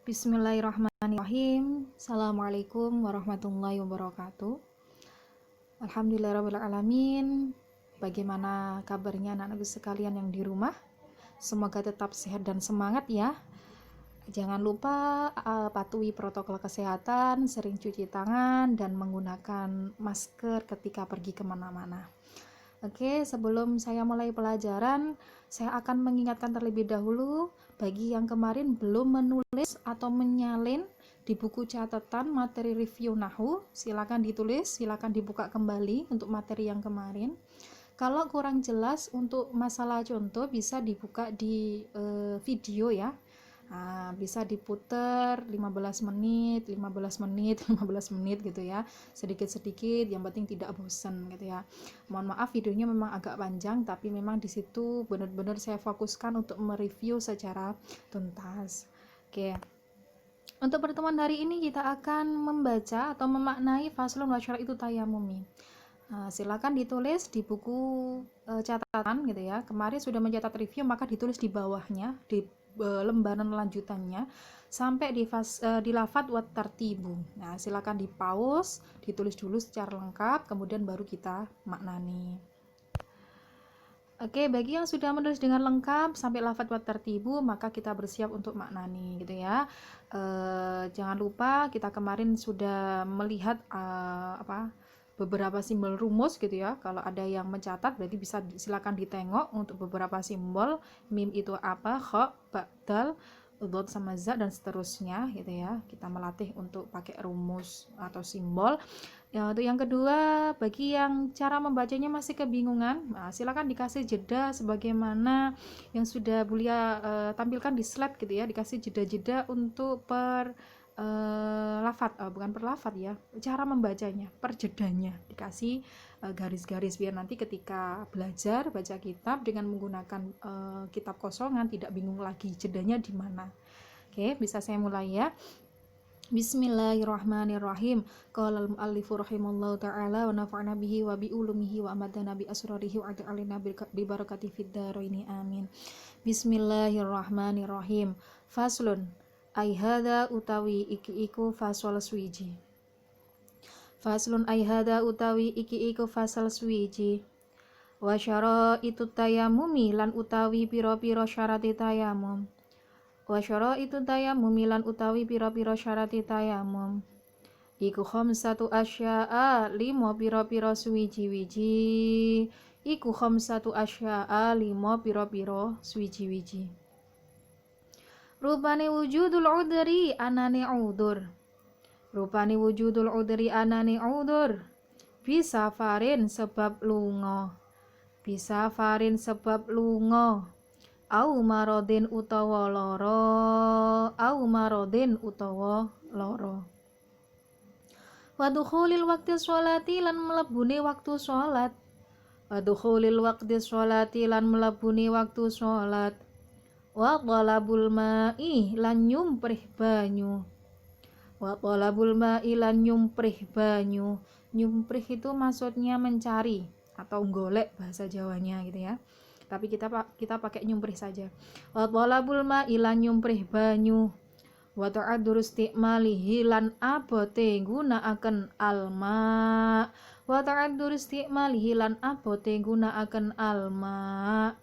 Bismillahirrahmanirrahim. Assalamualaikum warahmatullahi wabarakatuh. Alhamdulillahirrahmanirrahim. Bagaimana kabarnya anak-anak sekalian yang di rumah? Semoga tetap sehat dan semangat ya. Jangan lupa patuhi protokol kesehatan, sering cuci tangan, dan menggunakan masker ketika pergi kemana-mana. Oke, sebelum saya mulai pelajaran, saya akan mengingatkan terlebih dahulu bagi yang kemarin belum menulis atau menyalin di buku catatan materi review Nahwu, silakan ditulis, silakan dibuka kembali untuk materi yang kemarin. Kalau kurang jelas untuk masalah contoh bisa dibuka di video ya. Nah, bisa diputer 15 menit, 15 menit, 15 menit gitu ya. Sedikit-sedikit, yang penting tidak bosan gitu ya. Mohon maaf videonya memang agak panjang, tapi memang di situ benar-benar saya fokuskan untuk mereview secara tuntas. Oke. Untuk pertemuan hari ini kita akan membaca atau memaknai faslun wa syaraitu tayamumi. Nah, silakan ditulis di buku catatan gitu ya. Kemarin sudah mencatat review, maka ditulis di bawahnya di lembaran lanjutannya sampai di lafadz wat tartibu. Nah, silakan di pause, ditulis dulu secara lengkap, kemudian baru kita maknani. Oke, bagi yang sudah menulis dengan lengkap sampai lafadz wat tartibu, maka kita bersiap untuk maknani gitu ya. Jangan lupa kita kemarin sudah melihat beberapa simbol rumus gitu ya. Kalau ada yang mencatat berarti bisa silakan ditengok untuk beberapa simbol. Mim itu apa, kha, ba, dal, dhad sama za dan seterusnya gitu ya. Kita melatih untuk pakai rumus atau simbol. Ya, untuk yang kedua, bagi yang cara membacanya masih kebingungan, nah, silakan dikasih jeda sebagaimana yang sudah Bulia tampilkan di slide gitu ya. Dikasih jeda-jeda untuk lafadz, bukan per lafadz ya, cara membacanya, perjedanya dikasih garis-garis biar nanti ketika belajar baca kitab dengan menggunakan kitab kosongan tidak bingung lagi jedanya di mana. Oke, bisa saya mulai ya. Bismillahirrahmanirrahim. Qala al-muallifu rahimallahu ta'ala wa nafa'na bihi wa bi ulumihi wa amadana bi asrarihi wa a'alina bi barakati fid dharaini amin. Bismillahirrahmanirrahim. Faslun ai hadza utawi iki iku fasal suwiji. Faslun ai hadza utawi iki iku fasal suwiji. Wa syara itu tayamumi lan utawi pira-pira syarate tayamum. Wa syara itu tayamumi lan utawi pira-pira syarate tayamum. Iku khamsatu asya'a lima pira-pira suwiji-wiji. Iku khamsatu asya'a lima pira-pira suwiji-wiji. Rupane wujudul udhri anane udur. Rupane wujudul udhri anane udur. Bisa farin sebab lunga. Bisa farin sebab lunga. Au marodin utawa loro. Au marodin utawa loro. Wadukhulil waktu sholati lan melebuni waktu sholat. Wadukhulil waktu sholati lan melebuni waktu sholat. Wa talabul ma'i lan nyumprih banyu. Wa talabul ma'i lan nyumprih banyu. Nyumprih itu maksudnya mencari atau golek bahasa Jawanya gitu ya. Tapi kita pakai nyumprih saja. Wa talabul ma'i lan nyumprih banyu. Wa ta'addur istimalihi lan abote gunakaken alma. Wa ta'addur istimalihi lan abote gunakaken alma.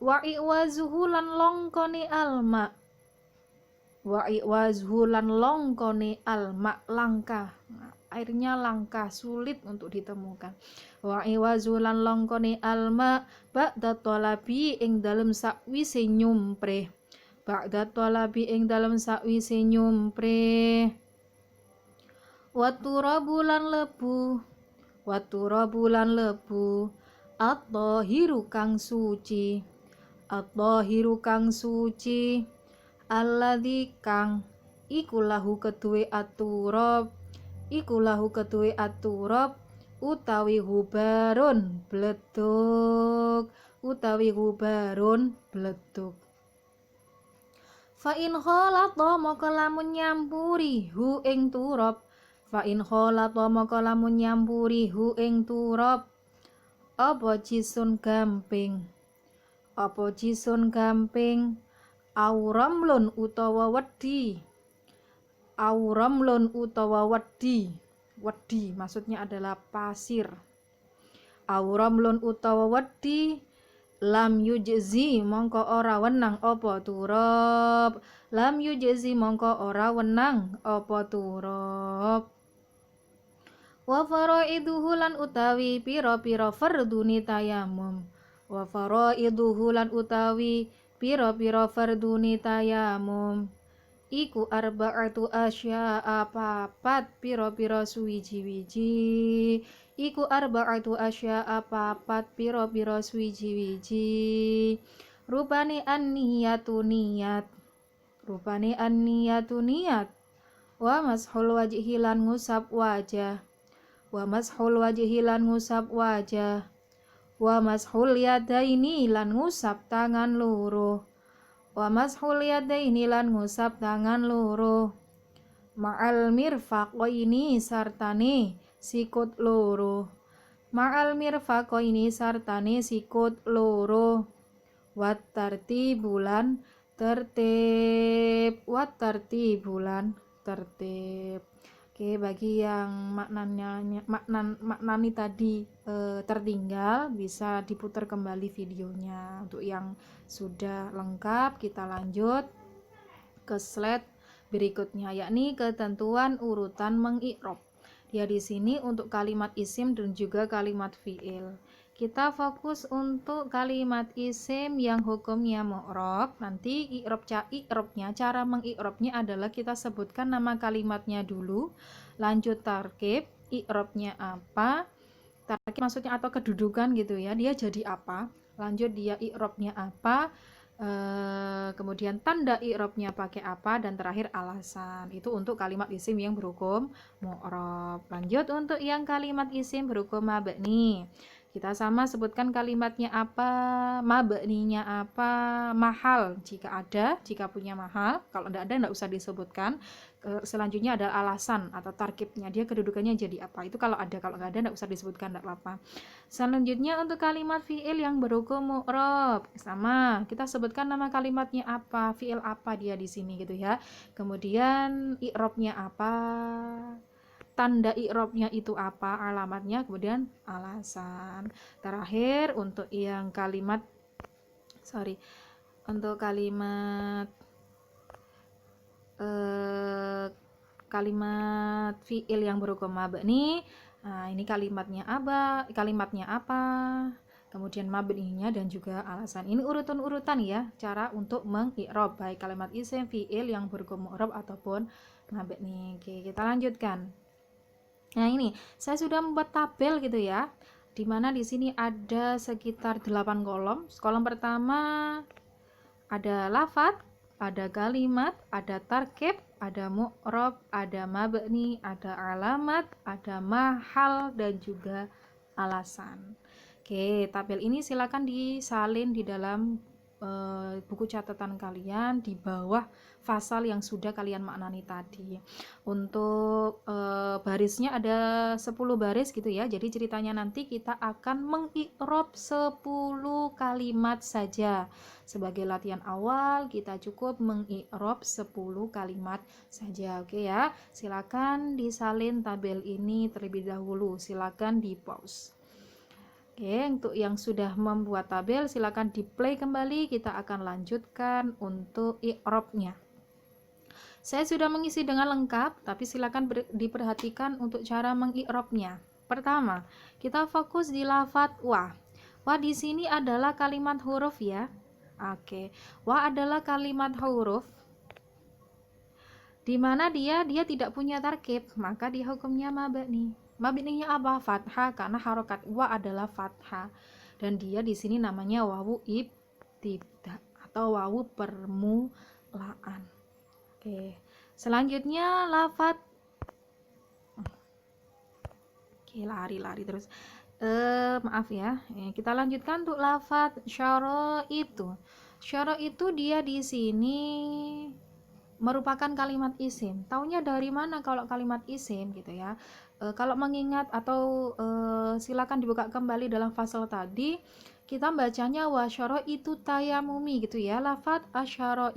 Wa iwazuhu lan longkone alma. Wa iwazuhu lan longkone alma, langka. Nah, airnya langka, sulit untuk ditemukan. Wa iwazuhu lan longkone alma ba'da talabi ing dalem sakwise nyumpreh. Ba'da talabi ing dalem sakwise nyumpreh. Wa turabu lan lebu. Wa turabu lan lebu. At-tahiru kang suci. At-tahiru kang suci. Alladzi kang iku lahu keduwe aturab. Iku lahu keduwe aturab utawi hubarun bledug. Utawi hubarun bledug. Fa in khalata maka lamun nyampuri hu ing turab. Fa in khalata maka lamun nyampuri hu ing turab. Apa jisun gamping. Apa jisun gamping Auramlun utawa wedi. Auramlun utawa wedi. Wedi maksudnya adalah pasir. Auramlun utawa wedi. Lam yujzi mongko ora wenang apa turab. Lam yujzi mongko ora wenang apa turab. Wa faraiduhu lan utawi pira-pira fardune tayamum. Wa faraiduhu lan utawi pira-pira fardune tayamum. Iku arba'atu asya'a papat pira-pira suwiji-wiji. Iku arba'atu asya'a papat pira-pira suwiji-wiji. Rupane an-niyatu niyat. Rupane an-niyatu niyat. Wa mashul wajhi lan ngusap wajah. Wa mashul wajhi lan ngusap wajah. Wa mashul yadaini lan ngusap tangan loro. Wa mashul yadaini lan ngusap tangan loro. Ma'al mirfaqaini sartane sikut loro. Ma'al mirfaqaini sartane sikut loro. Wat tartibulan tertib. Wat tartibulan tertib. Oke, bagi yang maknani tadi tertinggal bisa diputar kembali videonya. Untuk yang sudah lengkap kita lanjut ke slide berikutnya, yakni ketentuan urutan mengi'rab. Dia di sini untuk kalimat isim dan juga kalimat fi'il. Kita fokus untuk kalimat isim yang hukumnya mu'rab. Nanti i'rabnya, cara mengi'rabnya adalah kita sebutkan nama kalimatnya dulu, lanjut tarkib, i'rabnya apa, tarkib maksudnya atau kedudukan gitu ya, dia jadi apa, lanjut dia i'rabnya apa, kemudian tanda i'rabnya pakai apa, dan terakhir alasan. Itu untuk kalimat isim yang berhukum mu'rab. Lanjut untuk yang kalimat isim berhukum mabni. Kita sama sebutkan kalimatnya apa, mabninya apa, mahal jika ada, jika punya mahal. Kalau tidak ada tidak usah disebutkan. Selanjutnya ada alasan atau tarkibnya, dia kedudukannya jadi apa. Itu kalau ada, kalau nggak ada tidak usah disebutkan, tidak apa-apa. Selanjutnya untuk kalimat fi'il yang berhukum mu'rab, sama kita sebutkan nama kalimatnya apa, fi'il apa dia di sini gitu ya. Kemudian i'rabnya apa, tanda i'rabnya itu apa, alamatnya, kemudian alasan. Terakhir untuk yang kalimat kalimat fi'il yang berhukum mabni. Nah, ini kalimatnya apa, kemudian mabninya dan juga alasan. Ini urutan-urutan ya cara untuk mengi'rab baik kalimat isim, fi'il yang berhukum mu'rab ataupun mabni. Oke, kita lanjutkan. Nah, ini saya sudah membuat tabel gitu ya, dimana di sini ada sekitar 8 kolom. Kolom pertama ada lafadz, ada kalimat, ada tarkib, ada mu'rab, ada mabni, ada alamat, ada mahal, dan juga alasan. Oke, tabel ini silakan disalin di dalam buku catatan kalian di bawah fasal yang sudah kalian maknani tadi. Untuk barisnya ada 10 baris gitu ya. Jadi ceritanya nanti kita akan mengi'rab 10 kalimat saja. Sebagai latihan awal kita cukup mengi'rab 10 kalimat saja. Oke ya. Silakan disalin tabel ini terlebih dahulu. Silakan di pause. Oke, untuk yang sudah membuat tabel silakan di play kembali, kita akan lanjutkan untuk i'rabnya. Saya sudah mengisi dengan lengkap, tapi silakan diperhatikan untuk cara mengi'rabnya. Pertama, kita fokus di lafadz wa. Wa di sini adalah kalimat huruf ya. Oke, wa adalah kalimat huruf di mana dia tidak punya tarkib, maka dia hukumnya mabni. Mabninya apa? Fathah, karena harokat wa adalah fathah, dan dia di sini namanya wawu ibtida atau wawu permulaan. Oke, selanjutnya lafadz. Oke, lari terus. Maaf ya. Kita lanjutkan untuk lafadz syara itu. Syara itu dia di sini merupakan kalimat isim. Taunya dari mana kalau kalimat isim gitu ya? Kalau mengingat atau silakan dibuka kembali dalam fasal tadi, kita bacanya wasyara itu tayamumi gitu ya. Lafat syara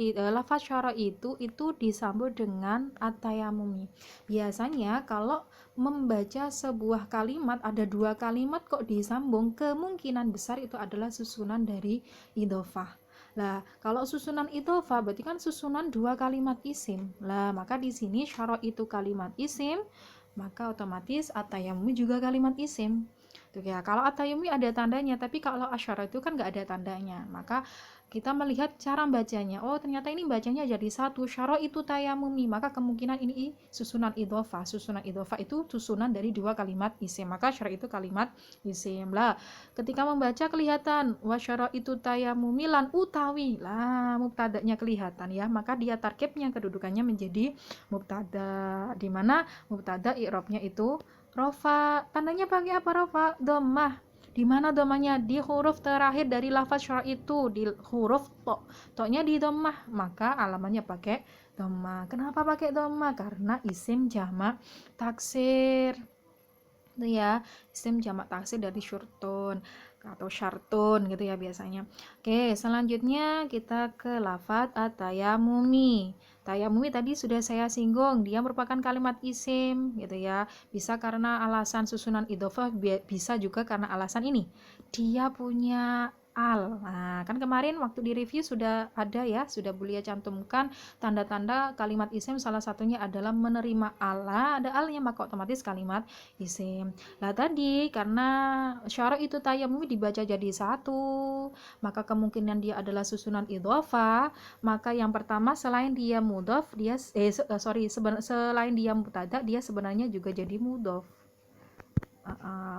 itu disambut dengan atayamumi. Biasanya kalau membaca sebuah kalimat ada dua kalimat kok disambung, kemungkinan besar itu adalah susunan dari idhofah. Lah, kalau susunan idhofah berarti kan susunan dua kalimat isim. Lah, maka di sini syara itu kalimat isim, maka otomatis atayamumi juga kalimat isim. Tuh ya, kalau atayumi ada tandanya, tapi kalau asyara itu kan nggak ada tandanya. Maka kita melihat cara bacanya. Oh, ternyata ini bacanya jadi satu. Syara itu tayamumi, maka kemungkinan ini susunan idhofah. Susunan idhofah itu susunan dari dua kalimat isim. Maka syara itu kalimat isim. Lah, ketika membaca kelihatan wasyara itu tayamumi lan utawi. Lah, mubtadanya kelihatan ya. Maka dia tarkibnya kedudukannya menjadi mubtada. Di mana mubtada i'rabnya itu rofa. Tandanya pakai apa rofa? Dhammah. Di mana domanya? Di huruf terakhir dari lafaz syara itu, di huruf to. To-nya di dhammah, maka alamannya pakai dhammah. Kenapa pakai dhammah? Karena isim jamak taksir. Itu ya, isim jamak taksir dari syurtun atau syartun gitu ya biasanya. Oke, selanjutnya kita ke lafaz at-tayamumi. Tayamumi tadi sudah saya singgung, dia merupakan kalimat isim gitu ya. Bisa karena alasan susunan idhofah, bisa juga karena alasan ini. Dia punya al. Nah, kan kemarin waktu di review sudah ada ya, sudah Bulia cantumkan tanda-tanda kalimat isim, salah satunya adalah menerima ala, ada alnya maka otomatis kalimat isim. Lah tadi karena syara itu tayamumi dibaca jadi satu, maka kemungkinan dia adalah susunan idhofah. Maka yang pertama selain dia mudhof, selain dia mubtada, dia sebenarnya juga jadi mudhof.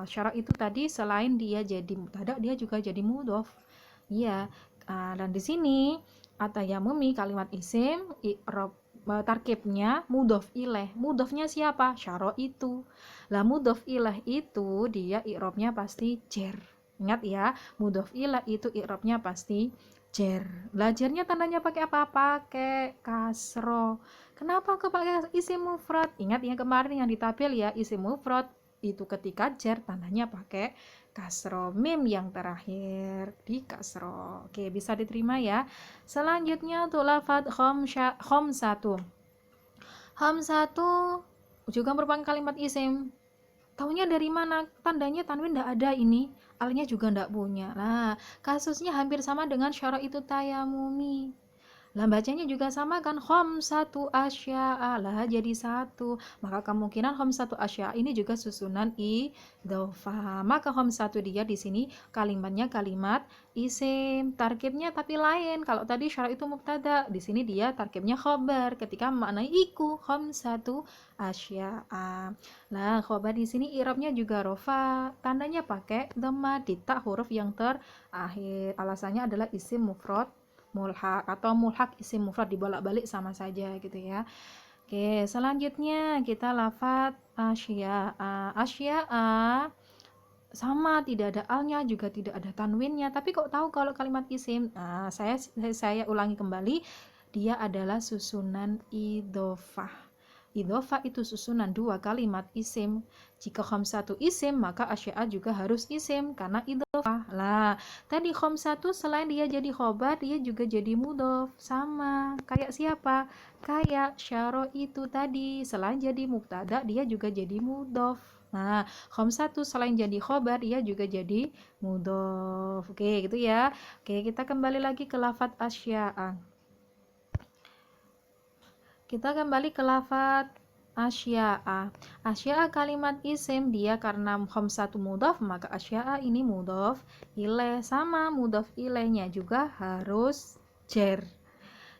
Syara itu tadi selain dia jadi mubtada, dia juga jadi mudhof. Iya. Dan di sini atayamumi kalimat isim, i'rab tarkibnya mudhof ilaih. Mudhofnya siapa? Syara itu. Lah mudhof ilaih itu dia i'rabnya pasti jar. Ingat ya, mudhof ilaih itu i'rabnya pasti jar. Lah jarnya tandanya pakai apa? Pakai kasro. Kenapa kok pakai isim mufrad? Ingat yang kemarin yang ditabel ya, isim mufrad itu ketika jar tandanya pakai kasro, mim yang terakhir di kasro. Oke, bisa diterima ya. Selanjutnya untuk lafadz khomsatu. Khomsatu juga merupakan kalimat isim. Taunya dari mana? Tandanya tanwin tidak ada ini, alnya juga tidak punya. Nah, kasusnya hampir sama dengan syara itu tayamumi. Lah bacanya juga sama kan, satu asya'a lah jadi satu, maka kemungkinan satu asya'a ini juga susunan idhofah. Maka satu dia di sini kalimatnya kalimat isim, tarkibnya tapi lain. Kalau tadi syara itu mubtada, di sini dia tarkibnya khobar ketika maknai iku satu asya'a. Lah khobar di sini i'rabnya juga rofa, tandanya pakai dhamma di tak huruf yang terakhir. Alasannya adalah isim mufrad mulhak atau mulhak isim mufrad dibolak-balik sama saja gitu ya. Oke, selanjutnya kita lafadz asya'a. Asya'a sama, tidak ada alnya juga tidak ada tanwinnya, tapi kok tahu kalau kalimat isim? Nah, saya ulangi kembali, dia adalah susunan idhofah. Idhofah itu susunan dua kalimat isim. Jika satu isim, maka asya'a juga harus isim karena idhofah. Lah, tadi satu selain dia jadi khobar, dia juga jadi mudhof. Sama, kayak siapa? Kayak syara itu tadi, selain jadi mubtada, dia juga jadi mudhof. Nah, satu selain jadi khobar, dia juga jadi mudhof. Oke, gitu ya. Oke, kita kembali lagi ke lafadz asya'a. Kita kembali ke lafadz asya'a. Asya'a kalimat isim, dia karena satu mudhof, maka asya'a ini mudhof ilaih. Sama, mudhof ilaihnya juga harus jar.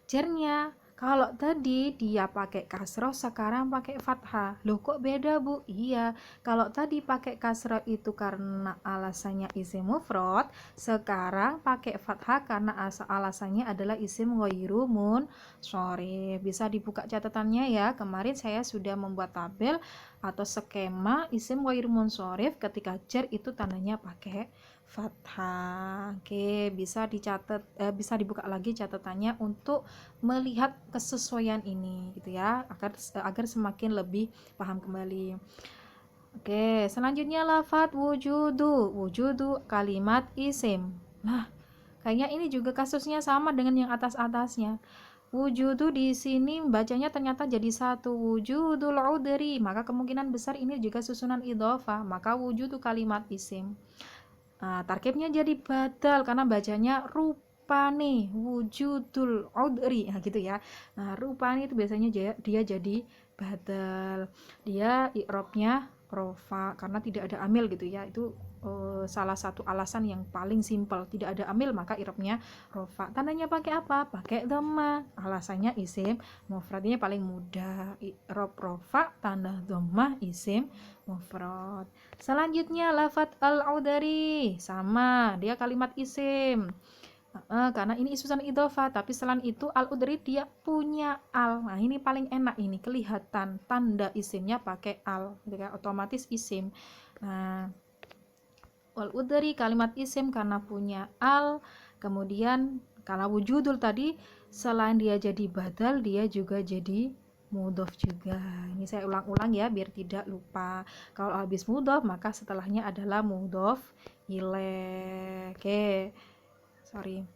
Jarnya kalau tadi dia pakai kasroh, sekarang pakai fathah. Loh kok beda bu? Iya, kalau tadi pakai kasroh itu karena alasannya isim mufrad, sekarang pakai fathah karena alasannya adalah isim ghairu munsharif. Bisa dibuka catatannya ya, kemarin saya sudah membuat tabel atau skema isim ghairu munsharif ketika jar itu tandanya pakai fathah. Oke, bisa dicatat, bisa dibuka lagi catatannya untuk melihat kesesuaian ini gitu ya, agar semakin lebih paham kembali. Oke, selanjutnya lafadz wujudu. Wujudu kalimat isim. Nah, kayaknya ini juga kasusnya sama dengan yang atas-atasnya. Wujudu di sini bacanya ternyata jadi satu, wujudul udri, maka kemungkinan besar ini juga susunan idhofah, maka wujudu kalimat isim. Nah, tarkibnya jadi badal karena bacanya rupane, wujudul udri, nah gitu ya. Nah, rupane itu biasanya dia jadi badal. Dia i'rabnya rofa karena tidak ada amil gitu ya. Itu salah satu alasan yang paling simpel, tidak ada amil maka i'rabnya rofa. Tandanya pakai apa? Pakai dhamma. Alasannya isim mufradnya paling mudah. I'rab rofa tanda dhamma isim mufrad. Selanjutnya lafat al-udari, sama dia kalimat isim. Karena ini susunan idhofah, tapi selain itu al-udari dia punya al. Nah, ini paling enak, ini kelihatan tanda isimnya pakai al, gitu kan, otomatis isim. Nah, al-udari kalimat isim karena punya al. Kemudian kalau wujudul tadi selain dia jadi badal, dia juga jadi mudhof juga. Ini saya ulang-ulang ya biar tidak lupa. Kalau habis mudhof maka setelahnya adalah mudhof ilaih. Oke. Sorry.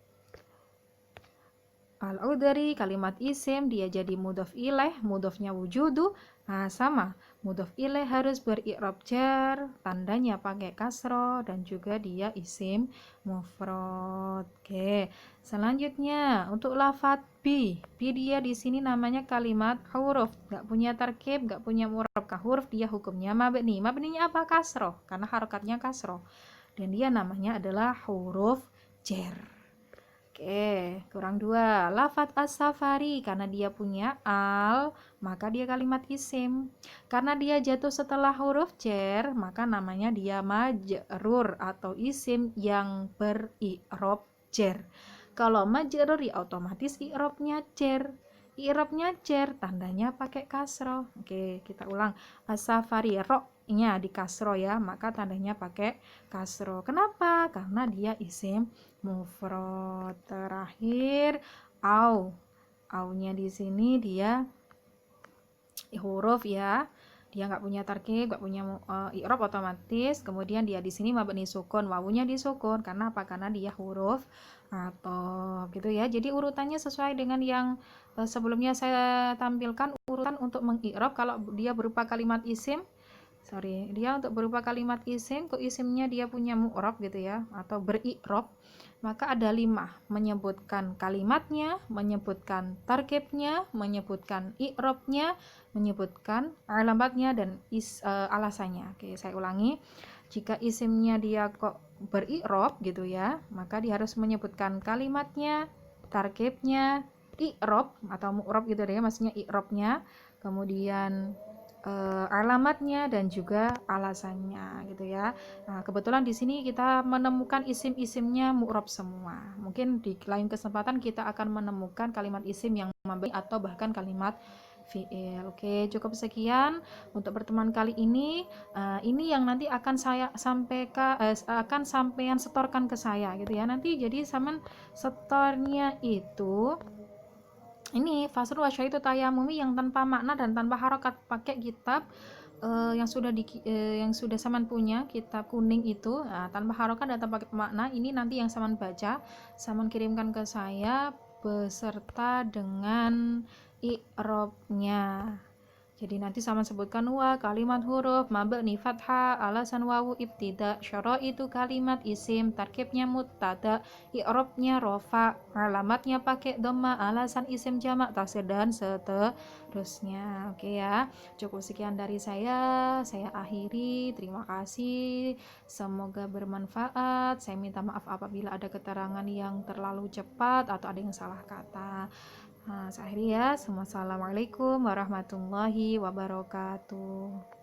Al-udari kalimat isim dia jadi mudhof ilaih, mudhofnya wujudu. Nah, sama. Mudhof ilaih harus beri'rab jar, tandanya pakai kasroh dan juga dia isim mufrad. Oke. Selanjutnya untuk lafat bi. Bi dia di sini namanya kalimat huruf, enggak punya tarkib, enggak punya mu'rab. Huruf dia hukumnya mabni. Mabninya apa? Kasroh karena harokatnya kasroh. Dan dia namanya adalah huruf jar. Oke, kurang dua. Lafat as-safari karena dia punya al, maka dia kalimat isim. Karena dia jatuh setelah huruf jar, maka namanya dia majrur atau isim yang beri'rab jar. Kalau majrur ya otomatis i'rabnya jar. I'rabnya jar, tandanya pakai kasroh. Oke, kita ulang. As-safari ro-nya di kasroh ya, maka tandanya pakai kasroh. Kenapa? Karena dia isim mufrad. Terakhir au-nya di sini dia huruf ya, dia nggak punya tarkib, nggak punya i'rab otomatis. Kemudian dia di sini mabni sukun, wawunya disukun karena apa? Karena dia huruf atau gitu ya. Jadi urutannya sesuai dengan yang sebelumnya saya tampilkan, urutan untuk mengi'rab. Kalau dia berupa kalimat isim, dia untuk berupa kalimat isim, kok isimnya dia punya mu'rab gitu ya, atau beri'rab, maka ada 5, menyebutkan kalimatnya, menyebutkan tarkibnya, menyebutkan i'rabnya, menyebutkan alamatnya, dan alasannya. Oke, saya ulangi. Jika isimnya dia kok beri'rab gitu ya, maka dia harus menyebutkan kalimatnya, tarkibnya, i'rab atau mu'rab gitu ya, maksudnya i'rabnya, kemudian alamatnya dan juga alasannya gitu ya. Nah, kebetulan di sini kita menemukan isim-isimnya mu'rab semua. Mungkin di lain kesempatan kita akan menemukan kalimat isim yang mabni atau bahkan kalimat fi'il. Oke, cukup sekian untuk pertemuan kali ini. Ini yang nanti akan saya sampaikan, akan sampean setorkan ke saya gitu ya. Nanti jadi saman setornya itu ini fasrul wasyaitu tayamumi yang tanpa makna dan tanpa harokat, pakai kitab yang sudah saman punya, kitab kuning itu, tanpa harokat dan tanpa makna. Ini nanti yang saman baca, saman kirimkan ke saya beserta dengan i'rabnya. Jadi nanti sama sebutkan wa kalimat huruf mabni fathah, alasan wawu ibtida, syaraitu kalimat isim, tarkibnya mubtada, i'rabnya rofa, alamatnya pakai dhamma, alasan isim jamak taksir dan seterusnya. Oke ya. Cukup sekian dari saya akhiri. Terima kasih. Semoga bermanfaat. Saya minta maaf apabila ada keterangan yang terlalu cepat atau ada yang salah kata. Nah, saya akhiri ya. Assalamualaikum warahmatullahi wabarakatuh.